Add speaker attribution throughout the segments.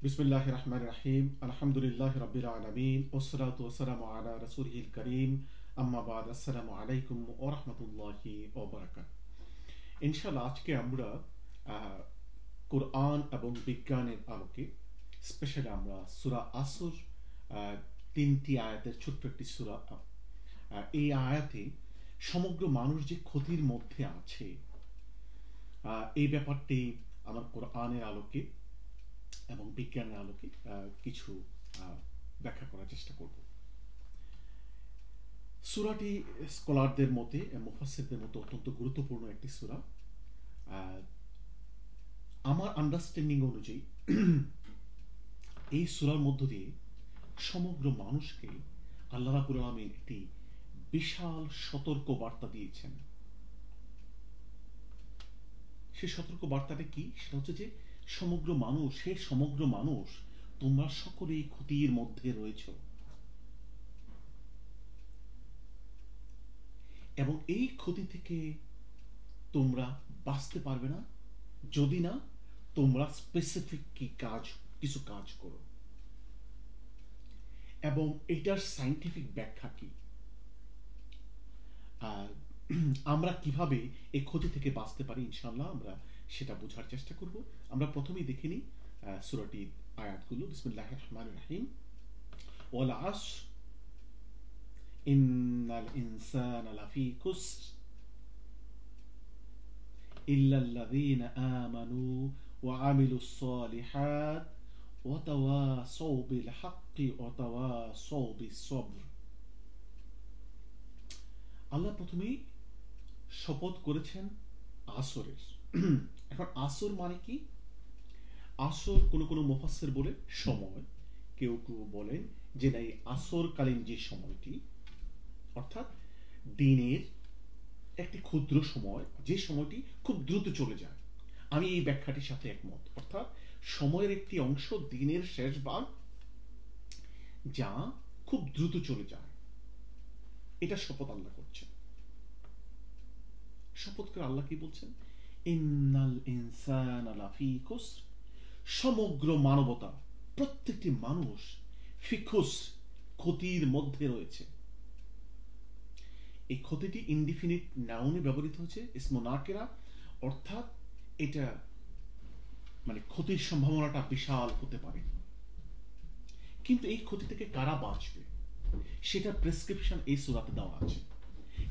Speaker 1: बिस्मिल्लाहिर रहमानिर रहीम अल्हम्दुलिल्लाहि रब्बिल आलमीन वस्सलातु वस्सलामु अला रसूलिहिल करीम अम्मा बाद अस्सलामु आलाइकुम ওয়া রাহমাতুল্লাহি ওয়া বারাকাতুহু ইনশাআল্লাহ আজকে আমরা কোরআন এবং বিজ্ঞানের আলোকে স্পেশালি আমরা সূরা আসর তিনটি আয়াতের ছোট্ট একটি সূরা এই আয়াতে সমগ্র মানুষ যে ক্ষতির মধ্যে আছে এই ব্যাপারটি আমার কোরআনের আলোকে এবং বিজ্ঞানের আলোকে কিছু ব্যাখ্যা করার চেষ্টা করব। সূরাটি স্কলারদের মতে মুফাসসিরদের মতে অত্যন্ত গুরুত্বপূর্ণ একটি সূরা। আমার আন্ডারস্ট্যান্ডিং অনুযায়ী এই সূরার মধ্য দিয়ে সমগ্র মানুষকে আল্লাহ রাব্বুল আলামিন একটি বিশাল সতর্ক বার্তা দিয়েছেন। সেই সতর্ক বার্তাটা কি? সেটা হচ্ছে যে সমগ্র মানুষ তোমরা সকলেই ক্ষতির মধ্যে রয়েছ এবং এই ক্ষতি থেকে তোমরা বাঁচতে পারবে না যদি না তোমরা স্পেসিফিক কিছু কাজ করো। এবং এটার সায়েন্টিফিক ব্যাখ্যা কি, আমরা কিভাবে এই ক্ষতি থেকে বাঁচতে পারি ইনশাআল্লাহ আমরা সেটা বোঝার চেষ্টা করব। আমরা প্রথমেই দেখে নিই সূরাটির আয়াতগুলো। বিসমিল্লাহির রহমানির রহিম। ওয়াল আসর ইন্নাল ইনসানা লাফি খুসর ইল্লাল্লাযীনা আমানু ওয়া আমিলুস সালিহাত ওয়া তাওয়াসাউ বিল হাক্কি ওয়া তাওয়াসাউ বিস সবর। আল্লাহ প্রথমেই শপথ করেছেন আসরের। এখন আসর মানে কি? আসর কোন মুফাসসির বলে সময়, কেউ কেউ বলেন যে না, এই আসরকালীন যে সময়টি অর্থাৎ দিনের একটি ক্ষুদ্র সময়, যে সময়টি খুব দ্রুত চলে যায়। আমি এই ব্যাখ্যাটির সাথে একমত। অর্থাৎ সময়ের একটি অংশ, দিনের শেষ ভাগ, যা খুব দ্রুত চলে যায়, এটা শপথ আল্লাহ করছেন। শপথ করে আল্লাহ কি বলছেন? ইন্নাল ইনসানা লাফি খুসর, সমগ্র মানবতা, প্রত্যেকটি মানুষ ফি খুসর, ক্ষতির মধ্যে রয়েছে। এই ক্ষতিটি ইনডিফিনিট নাউনে ব্যবহৃত হচ্ছে, ইসমু নাকিরা, অর্থাৎ এটা মানে ক্ষতির সম্ভাবনাটা বিশাল হতে পারে। কিন্তু এই ক্ষতি থেকে কারা বাঁচবে সেটার প্রেসক্রিপশন এই সূরাতে দেওয়া আছে,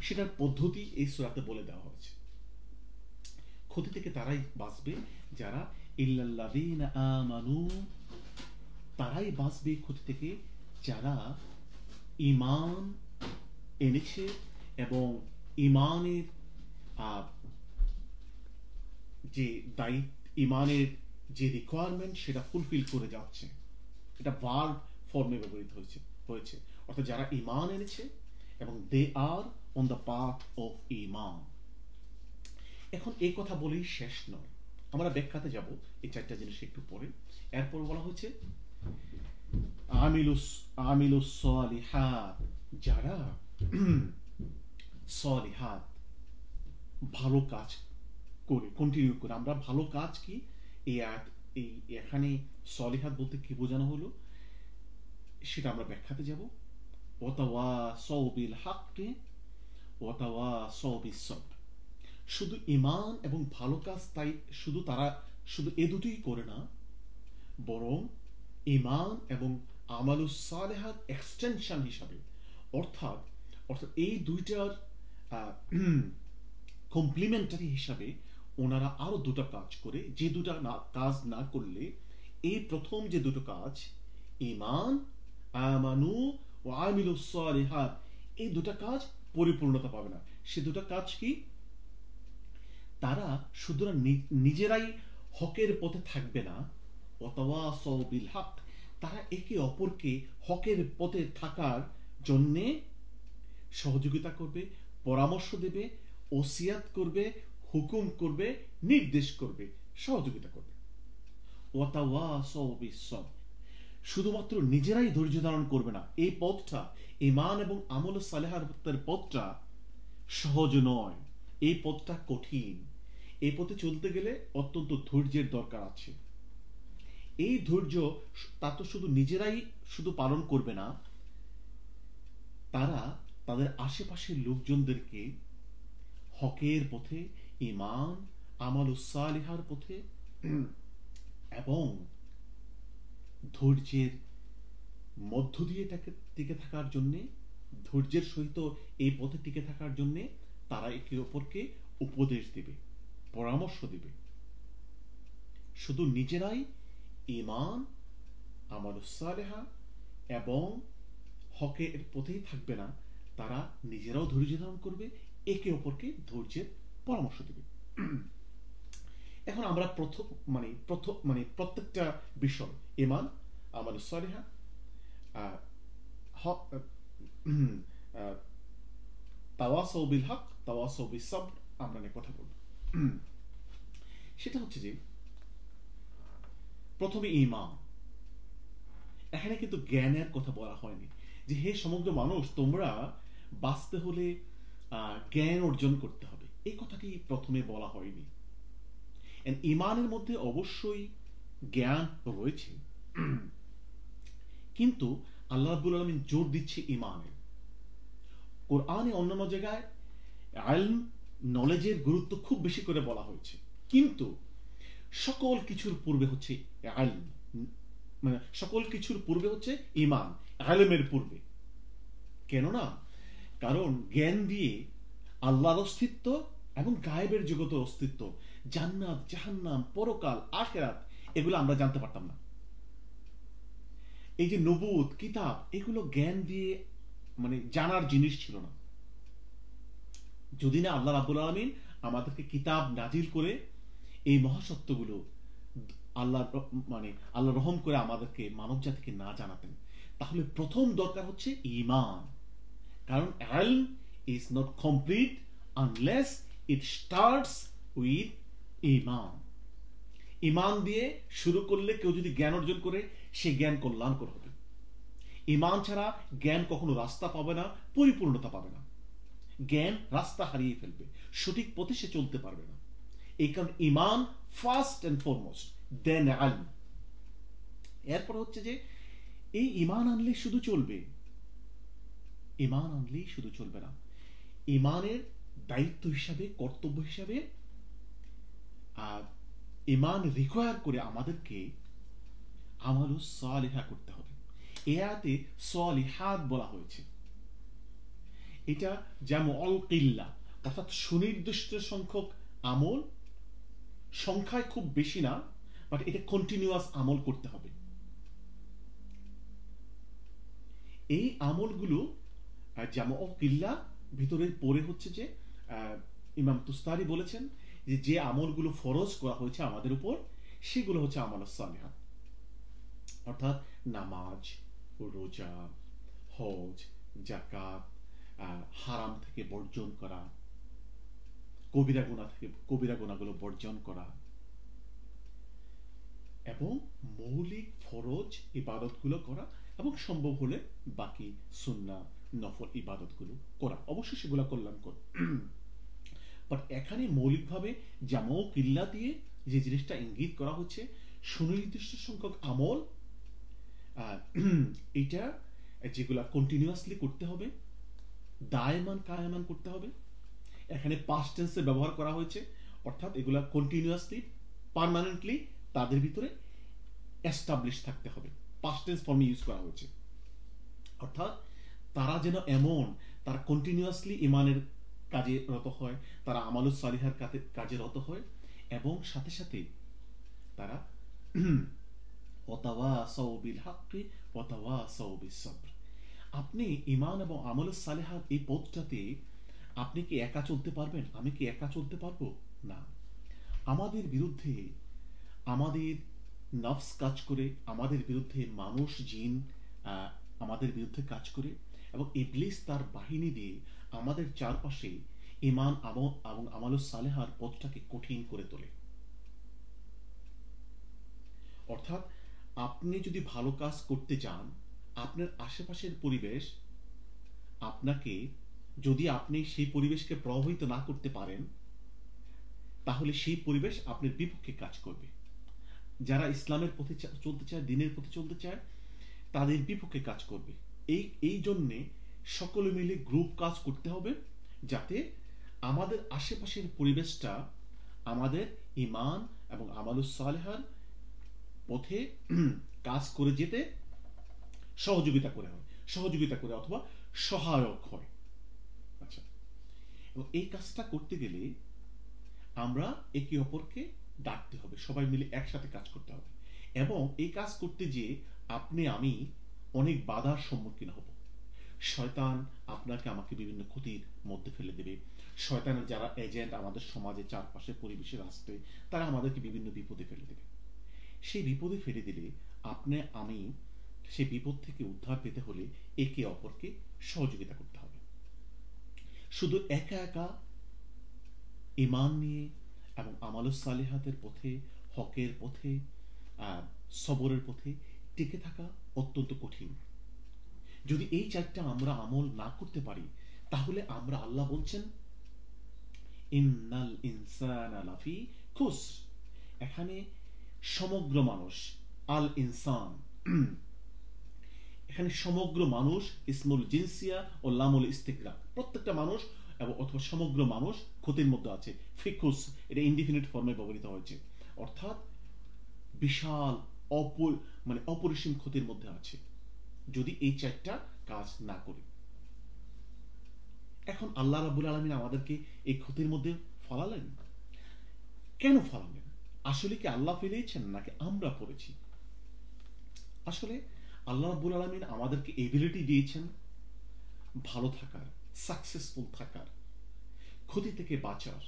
Speaker 1: সেটার পদ্ধতি এই সূরাতে বলে দেওয়া হয়েছে। ক্ষতি থেকে তারাই বাঁচবে যারা ইল্লাল্লাযীনা আমানু, তারাই বাঁচবে ক্ষতি থেকে যারা ঈমান এনেছে এবং ঈমানের যে ঈমানের যে রিকোয়ারমেন্ট সেটা ফুলফিল করে যাচ্ছে। এটা ভার্ব ফর্মে ব্যবহৃত হয়েছে, অর্থাৎ যারা ঈমান এনেছে এবং দে আর অন দ্য পাথ অফ ঈমান। এখন এই কথা বলেই শেষ নয়, আমরা ব্যাখ্যাতে যাব এই চারটা জিনিস একটু পরে। এরপর বলা হয়েছে আমিলুস সালিহাত, যারা সালিহাত ভালো কাজ করে কন্টিনিউ করে। আমরা ভালো কাজ কি, এই এখানে সালিহাত বলতে কি বোঝানো হলো সেটা আমরা ব্যাখ্যাতে যাব। ওয়া তাওয়াসাউ বিল হাক্কি ওয়া তাওয়াসাউ বিস সবর। শুধু ঈমান এবং ভালো কাজ তাই তারা শুধু এ দুটোই করে না, বরং ঈমান এবং আমালুস সালিহাত এক্সটেনশন হিসাবে, অর্থাৎ এই দুইটার কমপ্লিমেন্টারি হিসাবে ওনারা আরো দুটো কাজ করে, যে দুটো কাজ না করলে এই প্রথম যে দুটো কাজ ঈমান আমানু ওয়া আমিলুস সালিহাত, এই দুটো কাজ পরিপূর্ণতা পাবে না। সে দুটো কাজ কি? তারা শুধু নিজেরাই হকের পথে থাকবে না, ওয়া তাওয়াসাউ বিল হক, তারা একে অপরকে হকের পথে থাকার জন্য সহযোগিতা করবে, পরামর্শ দেবে, ওসিয়াত করবে, হুকুম করবে, নির্দেশ করবে, সহযোগিতা করবে। ওয়া তাওয়াসাউ বিস সবর, শুধুমাত্র নিজেরাই ধৈর্য ধারণ করবে না। এই পথটা, ঈমান এবং আমল সালেহাতের পথটা সহজ নয়, এই পথটা কঠিন। এই পথে চলতে গেলে অত্যন্ত ধৈর্যের দরকার আছে। এই ধৈর্য তা তো শুধু নিজেরাই শুধু পালন করবে না, তারা তাদের আশেপাশের লোকজনদেরকে হকের পথে, ঈমান, আমালুস সালিহার পথে এবং ধৈর্যের মধ্য দিয়ে টিকে থাকার জন্য, ধৈর্যের সহিত এই পথে টিকে থাকার জন্য তারা একে অপরকে উপদেশ দেবে, পরামর্শ দেবে। শুধু নিজেরাই ঈমান, আমালুস সালিহা এবং হকের পথেই থাকবে না, তারা নিজেরাও ধৈর্য ধারণ করবে, একে অপরকে ধৈর্যের পরামর্শ দেবে। এখন আমরা প্রত্যেকটা বিষয়, ঈমান, আমালুস সালিহা, তাওয়াসাউ বিল হক, তাওয়াসাউ বিস সাবর, আমরা নিয়ে কথা বলব। সেটা হচ্ছে যে প্রথমে ঈমান। এখানে কিন্তু জ্ঞানের কথা বলা হয়নি যে হে সমগ্র মানুষ, তোমরা বাঁচতে হলে জ্ঞান অর্জন করতে হবে, এই কথাটি প্রথমে বলা হয়নি। ঈমানের মধ্যে অবশ্যই জ্ঞান রয়েছে, কিন্তু আল্লাহ রাব্বুল আলামিন জোর দিচ্ছে ঈমানের। কোরআনে অন্যান্য জায়গায় ইলম, নলেজের গুরুত্ব খুব বেশি করে বলা হয়েছে, কিন্তু সকল কিছুর পূর্বে হচ্ছে ইলম, মানে সকল কিছুর পূর্বে হচ্ছে ঈমান, ইলমের পূর্বে। কেননা কারণ জ্ঞান দিয়ে আল্লাহর অস্তিত্ব এবং গায়েবের জগতের অস্তিত্ব, জান্নাত, জাহান্নাম, পরকাল, আখিরাত, এগুলো আমরা জানতে পারতাম না। এই যে নবুয়ত, কিতাব, এগুলো জ্ঞান দিয়ে মানে জানার জিনিস ছিল না। যদি না আল্লাহ রাব্বুল আলামিন আমাদেরকে কিতাব নাজিল করে এই মহাসত্যগুলো আল্লাহ রহম করে আমাদেরকে, মানব জাতিকে না জানাতেন, তাহলে প্রথম দরকার হচ্ছে ঈমান। কারণ ইলম is not complete unless it starts with ঈমান। ঈমান দিয়ে শুরু করলে কেউ যদি জ্ঞান অর্জন করে, সে জ্ঞান কল্যাণকর হবে। ঈমান ছাড়া জ্ঞান কখনো রাস্তা পাবে না, পরিপূর্ণতা পাবে না। জ্ঞান রাস্তা হারিয়ে ফেলবে, সঠিক পথে সে চলতে পারবে না। এই কারণ ঈমান ফার্স্ট এন্ড ফরমোস্ট, দেন ইলম। এরপর হচ্ছে যে এই ঈমান আনলে শুধু চলবে, ঈমান আনলেই শুধু চলবে না। ঈমানের দায়িত্ব হিসাবে, কর্তব্য হিসাবে ঈমান রিকোয়ার করে আমাদেরকে আমালুস সালিহা করতে হবে। এই আয়াতে সালিহাত বলা হয়েছে। এটা জামউল কিল্লা, অর্থাৎ সুনির্দিষ্ট সংখ্যক আমল, সংখ্যায় খুব বেশি না, বাট এটা কন্টিনিউয়াস আমল করতে হবে। এই আমলগুলো জামউল কিল্লা ভিতরে পড়ে হচ্ছে যে ইমাম তুস্তারি বলেছেন যে যে আমলগুলো ফরজ করা হয়েছে আমাদের উপর, সেগুলো হচ্ছে আমালুস সালিহাত। অর্থাৎ নামাজ, রোজা, হজ, যাকাত, হারাম থেকে বর্জন করা, কবিরা গুনাহগুলো বর্জন করা, এবং মৌলিক ফরজ ইবাদতগুলো করা, এবং সম্ভব হলে বাকি সুন্নাহ, নফল ইবাদতগুলো করা। অবশ্যই সেগুলো কল্যাণকর। বাট এখানে মৌলিকভাবে জামউ কিল্লা দিয়ে যে জিনিসটা ইঙ্গিত করা হচ্ছে, সুনির্দিষ্ট সংখ্যক আমল, এটা যেগুলা কন্টিনিউয়াসলি করতে হবে, দায়মান কায়মান করতে হবে। এখানে পাস্ট টেন্সের ব্যবহার করা হয়েছে, অর্থাৎ এগুলা কন্টিনিউয়াসলি, পার্মানেন্টলি তাদের ভিতরে এস্টাবলিশ থাকতে হবে। পাস্ট টেন্স ফর্মে ইউজ করা হয়েছে, অর্থাৎ তারা যেন এমন, তারা কন্টিনিউয়াসলি ঈমানের কাজে রত হয়, তারা আমালুস সালিহার কাজে রত হয়, এবং সাথে সাথে তারা ওয়াতাওয়াসাউ বিল হাক্কি ওয়াতাওয়াসাউ বিস সাবর। আপনি ঈমান এবং আমালুস সালিহার এই পথটাতে আপনি কি একা চলতে পারবেন? আমি কি একা চলতে পারবো? না। আমাদের বিরুদ্ধে আমাদের নফস কাজ করে, আমাদের বিরুদ্ধে মানুষ, জিন আমাদের বিরুদ্ধে কাজ করে, এবং ইবলিস তার বাহিনী দিয়ে আমাদের চারপাশে ঈমান এবং আমালুস সালিহার পথটাকে কঠিন করে তোলে। অর্থাৎ আপনি যদি ভালো কাজ করতে চান, আপনার আশেপাশের পরিবেশ আপনাকে, যদি আপনি সেই পরিবেশকে প্রভাবিত না করতে পারেন, তাহলে সেই পরিবেশ আপনার বিপক্ষে কাজ করবে। যারা ইসলামের পথে চলতে চায়, দিনের পথে চলতে চায়, তাদের বিপক্ষে কাজ করবে। এই জন্যে সকলে মিলে গ্রুপ কাজ করতে হবে, যাতে আমাদের আশেপাশের পরিবেশটা আমাদের ঈমান এবং আমালুস সালেহার পথে কাজ করে যেতে সহযোগিতা করে অথবা সহায়ক হয়। আচ্ছা, এবং এই কাজটা করতে গেলে আমরা একে অপরকে ডাকতে হবে, সবাই মিলে একসাথে কাজ করতে হবে। এবং এই কাজ করতে গিয়ে আপনি আমি অনেক বাধার সম্মুখীন হব। শয়তান আপনাকে আমাকে বিভিন্ন ক্ষতির মধ্যে ফেলে দেবে। শয়তানের যারা এজেন্ট আমাদের সমাজে, চারপাশে, পরিবেশে আসবে, তারা আমাদেরকে বিভিন্ন বিপদে ফেলে দেবে। সেই বিপদে ফেলে দিলে আপনি আমি সেই বিপদ থেকে উদ্ধার পেতে হলে একে অপরকে সহযোগিতা করতে হবে। শুধু একা একা ঈমান নিয়ে এবং আমালুস সালিহাতের পথে, হকের পথে, সবরের পথে টিকে থাকা অত্যন্ত কঠিন। যদি এই চারটা আমরা আমল না করতে পারি, তাহলে আমরা, আল্লাহ বলছেন ইন্নাল ইনসানা লাফি খুসর, এখানে সমগ্র মানুষ, আল ইনসান, এখানে সমগ্র মানুষ ইসমুল জিনসিয়া ও লামুল ইস্তিগরাক, প্রত্যেকটা মানুষ অথবা সমগ্র মানুষ ক্ষতির মধ্যে আছে। ফিকুস এটা ইনডিফিনিট ফর্মে ব্যবহৃত হয়েছে, অর্থাৎ বিশাল অপরিসীম ক্ষতির মধ্যে আছে যদি এই চারটা কাজ না করি। এখন আল্লাহ রাব্বুল আলামিন আমাদেরকে এই ক্ষতির মধ্যে ফলালেন। কেন ফলালেন? আসলে কি আল্লাহ ফেলেছেন নাকি আমরা পড়েছি? আসলে আল্লাহ রাব্বুল আলামিন আমাদেরকে এবিলিটি দিয়েছেন ভালো থাকার, সাকসেসফুল থাকার, ক্ষতি থেকে বাঁচার।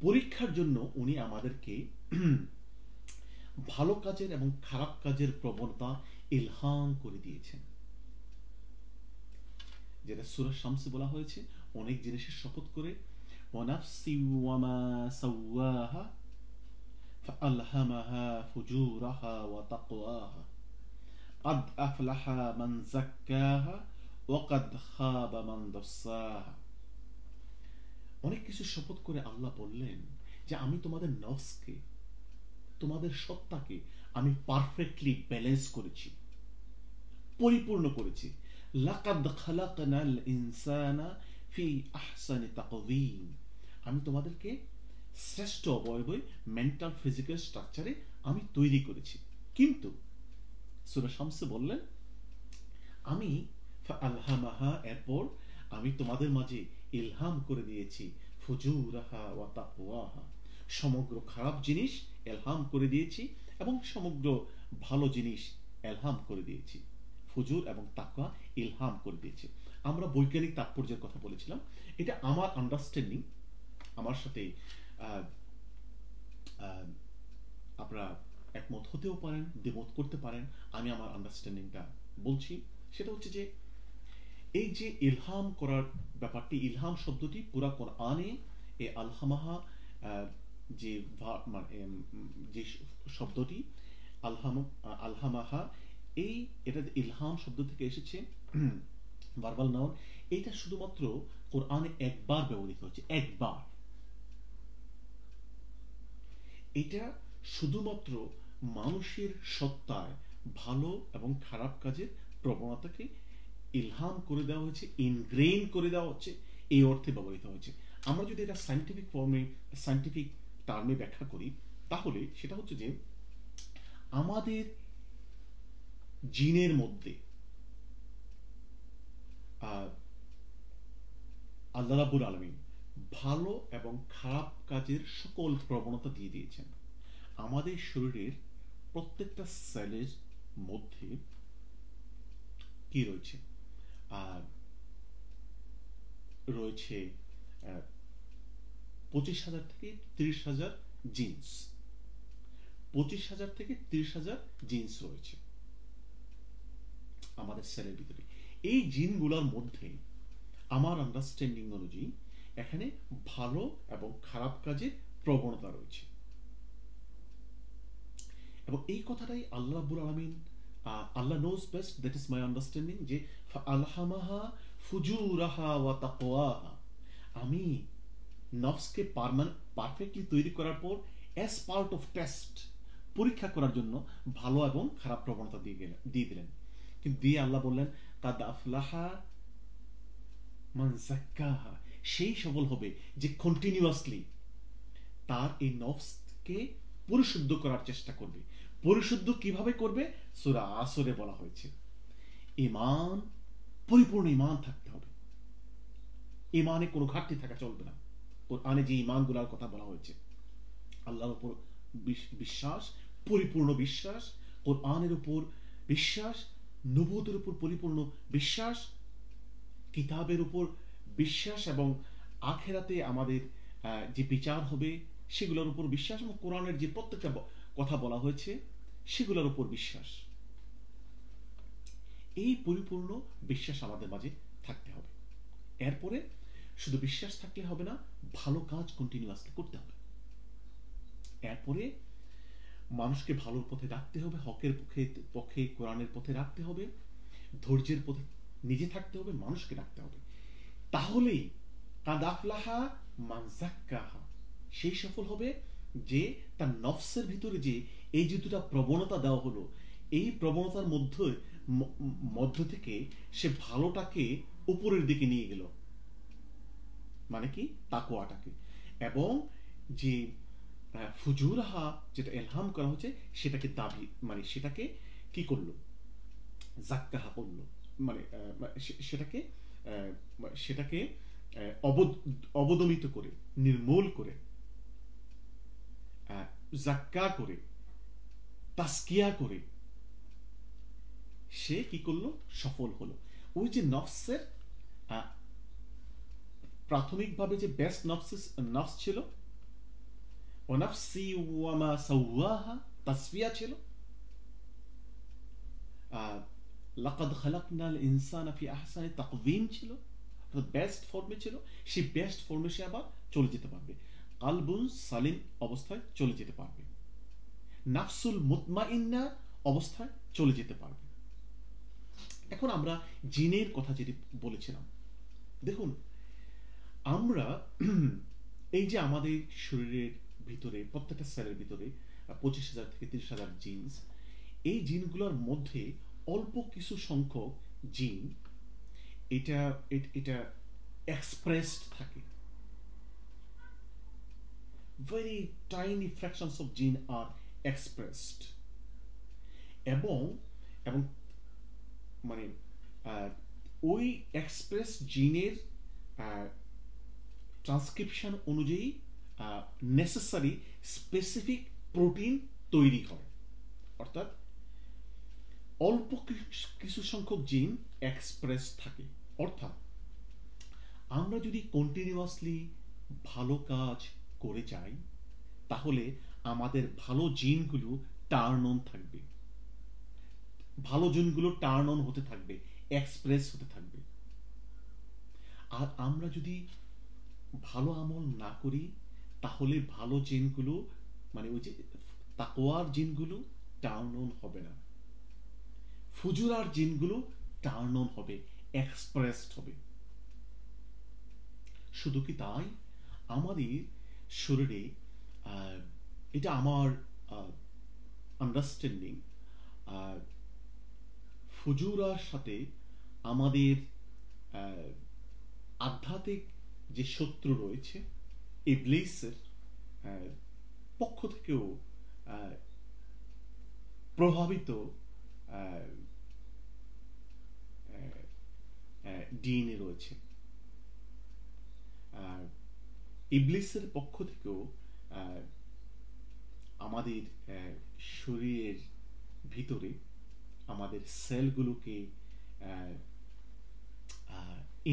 Speaker 1: পরীক্ষার জন্য উনি আমাদেরকে ভালো কাজের এবং খারাপ কাজের প্রবণতা ইলহাম করে দিয়েছেন। যেটা সূরা শামসে বলা হয়েছে, অনেক জিনিসের শপথ করে, ওয়ানাফসি ওয়ামা সাওয়াহা ফাআলহামাহা ফুজুরাহা ওয়া তাকওয়াহা قد أفلح من زكاها وقد خاب من دساها। অনেক কিছু শপথ করে আল্লাহ বললেন যে আমি তোমাদের নফসকে, তোমাদের সত্তাকে আমি পারফেক্টলি ব্যালেন্স করেছি, পরিপূর্ণ করেছি। লাকাদ খালাকনাল ইনসানা ফি আহসানি তাকওয়িম, আমি তোমাদেরকে শ্রেষ্ঠ অবয়বে, মেন্টাল ফিজিক্যাল স্ট্রাকচারে আমি তৈরি করেছি। কিন্তু সূরা শামসে বললেন আমি ফাআলহামাহা, এরপর আমি তোমাদের মাঝে ইলহাম করে দিয়েছি ফুজুরাহা ওয়া তাকওয়াহা, সমগ্র খারাপ জিনিস ইলহাম করে দিয়েছি এবং সমগ্র ভালো জিনিস ইলহাম করে দিয়েছি। ফুজুর এবং তাকওয়া ইলহাম করে দিয়েছি। আমরা বৈজ্ঞানিক তাৎপর্যের কথা বলেছিলাম, এটা আমার আন্ডারস্ট্যান্ডিং। আমার সাথে আপনারা একমত হতেও পারেন, দ্বিমত করতে পারেন। আমি আমার আন্ডারস্ট্যান্ডিংটা বলছি। সেটা হচ্ছে যে এই যে ইলহাম করার ব্যাপারটি, ইলহাম শব্দটি পুরা কোরআনে এই আলহামাহা যে যে শব্দটি আলহামাহা, এটা ইলহাম শব্দ থেকে এসেছে, ভার্বাল নাউন। এটা শুধুমাত্র কোরআনে একবার ব্যবহৃত হচ্ছে, একবার। এটা শুধুমাত্র মানুষের সত্তায় ভালো এবং খারাপ কাজের প্রবণতাকে ইলহাম করে দেওয়া হয়েছে, ইনগ্রেইন করে দেওয়া হচ্ছে, এই অর্থে ব্যবহৃত হয়েছে। আমরা যদি এটা সায়েন্টিফিক ফর্মে, সায়েন্টিফিক টার্মে ব্যাখ্যা করি, তাহলে সেটা হচ্ছে যে আমাদের জিনের মধ্যে আল্লাহ রাব্বুল আলামিন ভালো এবং খারাপ কাজের সকল প্রবণতা দিয়ে দিয়েছেন। আমাদের শরীরের প্রত্যেকটা সেলের মধ্যে কি রয়েছে? রয়েছে 25,000 থেকে 30,000 জিন্স। 25,000 থেকে 30,000 জিন্স রয়েছে আমাদের সেলের ভিতরে। এই জিনগুলোর মধ্যে আমার আন্ডারস্ট্যান্ডিং অনুযায়ী এখানে ভালো এবং খারাপ কাজের প্রবণতা রয়েছে। এবং এই কথাটাই আল্লাহ রাব্বুল আলামিন, Allah knows best, that is my understanding, যে ফাআলহামাহা ফুজুরাহা ওয়া তাকওয়াহা, আমি নফসকে পারফেক্টলি তৈরি করার পর, অ্যাজ পার্ট অফ টেস্ট, পরীক্ষা করার জন্য ভালো এবং খারাপ প্রবণতা দিয়ে দিলেন। কিন্তু দিয়ে আল্লাহ বললেন কাদ আফলাহা মান যাক্কাহা, সেই সফল হবে যে কন্টিনিউয়াসলি তার এই নফসকে পরিশুদ্ধ করার চেষ্টা করবে। পরিশুদ্ধ কিভাবে করবে? সূরা আসরে বলা হয়েছে ঈমান, পরিপূর্ণ ঈমান থাকতে হবে। ঈমানে কোনো ঘাটতি থাকা চলবে না। কোরআনে যে ঈমানগুলোর কথা বলা হয়েছে, আল্লাহর উপর বিশ্বাস, পরিপূর্ণ বিশ্বাস, কোরআনের উপর বিশ্বাস, নবুয়তের উপর পরিপূর্ণ বিশ্বাস, কিতাবের উপর বিশ্বাস এবং আখিরাতে আমাদের যে বিচার হবে সেগুলোর উপর বিশ্বাস, এবং কোরআনের যে প্রত্যেকটা কথা বলা হয়েছে সেগুলোর উপর বিশ্বাস। এই পরিপূর্ণ বিশ্বাস আমাদের মাঝে থাকতে হবে। এরপরে শুধু বিশ্বাস থাকলে হবে না, ভালো কাজ কন্টিনিউয়াসলি করতে হবে। এরপরে মানুষকে ভালোর পথে রাখতে হবে, হকের পক্ষে কোরআনের পথে রাখতে হবে, ধৈর্যের পথে নিজে থাকতে হবে, মানুষকে রাখতে হবে। তাহলেই কাদ আফলাহা মান যাক্কাহা, সেই সফল হবে যে তার নফসের ভিতরে যে এই যে দুটা প্রবণতা দেওয়া হলো, এই প্রবণতার মধ্য থেকে সে ভালোটাকে উপরের দিকে নিয়ে গেল, মানে কি তাকওয়াটাকে, এবং যে ফুজুরাহা যেটা ইলহাম করা হচ্ছে সেটাকে দাবি, মানে সেটাকে কি করলো, যাক্কাহা করলো, মানে সেটাকে সেটাকে অবদমিত করে, নির্মূল করে, যাক্কা করে, তাসকিয়া করে সে কি করলো, সফল হলো। ওই যে নফসের প্রাথমিকভাবে যে বেস্ট নফস ছিল, ওয়ানাফসি ওয়ামা সাওয়াহা তাসফিয়া ছিল, লাকাদ খালাকনাল ইনসানা ফি আহসানি তাকওয়িম ছিল, বেস্ট ফর্মে ছিল। সেই বেস্ট ফর্মে সে আবার চলে যেতে পারবে, কালবুন সালিম অবস্থায় চলে যেতে পারবে, নাফসুল মুতমাইন্না অবস্থায় চলে যেতে পারবে। এখন আমরা জিনের কথা যেটি বলেছিলাম, দেখুন আমরা এই যে আমাদের শরীরের ভিতরে প্রত্যেকটা সেলের ভিতরে 25,000 থেকে 30,000 জিনস, এই জিনগুলোর মধ্যে অল্প কিছু সংখ্যক জিন এটা এক্সপ্রেসড থাকে। Very tiny fractions of gene are expressed, এবং মানে ওই এক্সপ্রেস জিনের ট্রান্সক্রিপশন অনুযায়ী নেসেসারি স্পেসিফিক প্রোটিন তৈরি হয়। অর্থাৎ অল্প কিছু সংখ্যক জিন এক্সপ্রেস থাকে। অর্থাৎ আমরা যদি কন্টিনিউয়াসলি ভালো কাজ করে যাই, তাহলে আমাদের ভালো জিনগুলো টার্ন অন থাকবে, ভালো জিনগুলো টার্ন অন হতে থাকবে, এক্সপ্রেস হতে থাকবে। আর আমরা যদি ভালো আমল না করি, তাহলে ভালো জিনগুলো, মানে ওই যে তাকওয়ার জিনগুলো টার্ন অন হবে না, ফুজুরার জিনগুলো টার্ন অন হবে, এক্সপ্রেসড হবে। শুধু কি তাই, আমাদের শরীরে, এটা আমার আন্ডারস্ট্যান্ডিং, ফুজুরার সাথে আমাদের আধ্যাত্মিক যে শত্রু রয়েছে, ইবলিসের পক্ষ থেকেও প্রভাবিত ডিএনএ রয়েছে। ইবলিসের পক্ষ থেকেও আমাদের শরীরের ভিতরে আমাদের সেলগুলোকে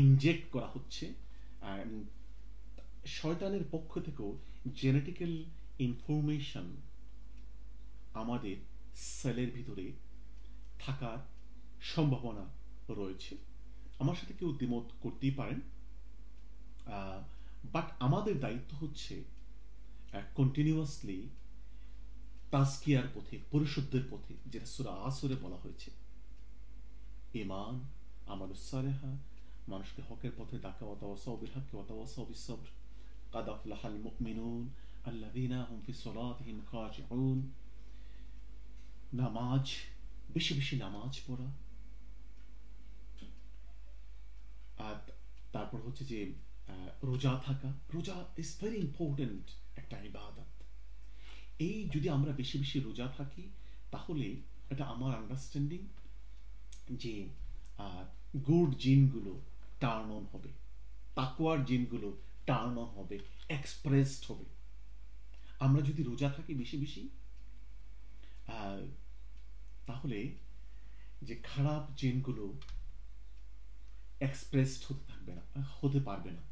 Speaker 1: ইনজেক্ট করা হচ্ছে। শয়তানের পক্ষ থেকেও জেনেটিক্যাল ইনফরমেশন আমাদের সেলের ভিতরে থাকার সম্ভাবনা রয়েছে। আমার সাথে কেউ দ্বিমত করতেই পারেন, বাট আমাদের দায়িত্ব হচ্ছে কন্টিনিউয়াসলি তাজকিয়ার পথে, পরিশুদ্ধের পথে, যেটা সূরা আসরে বলা হয়েছে, ঈমান, আমালুস সালিহা, মানুষকে হকের পথে ডাকা, ওয়া তাওয়াসাউ বিল হক ওয়া তাওয়াসাউ বিস সবর, কাদ আফলাহাল মুমিনুন আল্লাযীনা হুম ফি সলাতিহিম খাশিউন। নামাজ, বেশি বেশি নামাজ পড়া, আর তারপর হচ্ছে যে রোজা থাকা। রোজা ইজ ভেরি ইম্পর্টেন্ট একটা ইবাদত। এই যদি আমরা বেশি বেশি রোজা থাকি, তাহলে এটা আমার আন্ডারস্ট্যান্ডিং যে গুড জিনগুলো টার্ন অন হবে, তাকওয়ার জিনগুলো টার্ন অন হবে, এক্সপ্রেসড হবে। আমরা যদি রোজা থাকি বেশি বেশি, আহ, তাহলে যে খারাপ জিনগুলো এক্সপ্রেসড হতে থাকবে না, হতে পারবে না।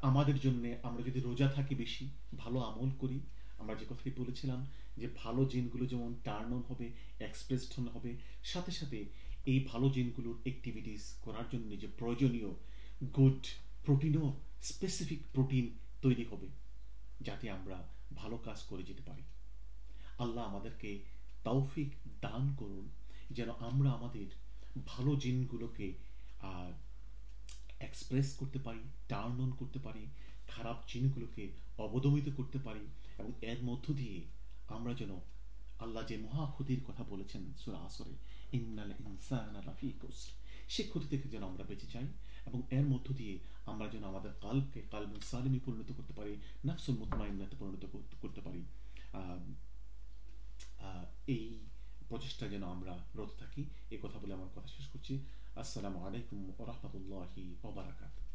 Speaker 1: আমাদের জন্য আমরা যদি রোজা থাকি বেশি, ভালো আমল করি, আমরা যে কথাটি বলেছিলাম যে ভালো জিনগুলো যেমন টার্ন অন হবে, এক্সপ্রেসড হবে, সাথে সাথে এই ভালো জিনগুলোর অ্যাক্টিভিটিস করার জন্য যে প্রয়োজনীয় গুড প্রোটিনও, স্পেসিফিক প্রোটিন তৈরি হবে, যাতে আমরা ভালো কাজ করে যেতে পারি। আল্লাহ আমাদেরকে তৌফিক দান করুন, যেন আমরা আমাদের ভালো জিনগুলোকে এক্সপ্রেস করতে পারি, টার্ন অন করতে পারি, খারাপ জিনগুলোকে অবদমিত করতে পারি, এবং এর মধ্য দিয়ে আমরা যেন আল্লাহ যে মহা ক্ষতির কথা বলেছেন সূরা আসরে, ইন্নাল ইনসানা লাফি খুসর, সে ক্ষতি থেকে যেন আমরা বেঁচে যাই, এবং এর মধ্য দিয়ে আমরা যেন আমাদের কালকে কালবুন সালিমি পরিণত করতে পারি, নাফসুল মুতমাইন্নাতে পরিণত করতে পারি। আহ, আহ, এই প্রচেষ্টা যেন আমরা রত থাকি, এই কথা বলে আমার কথা শেষ করছি। আসসালামু আলাইকুম ওয়া রাহমাতুল্লাহি ওয়া বারাকাতুহু।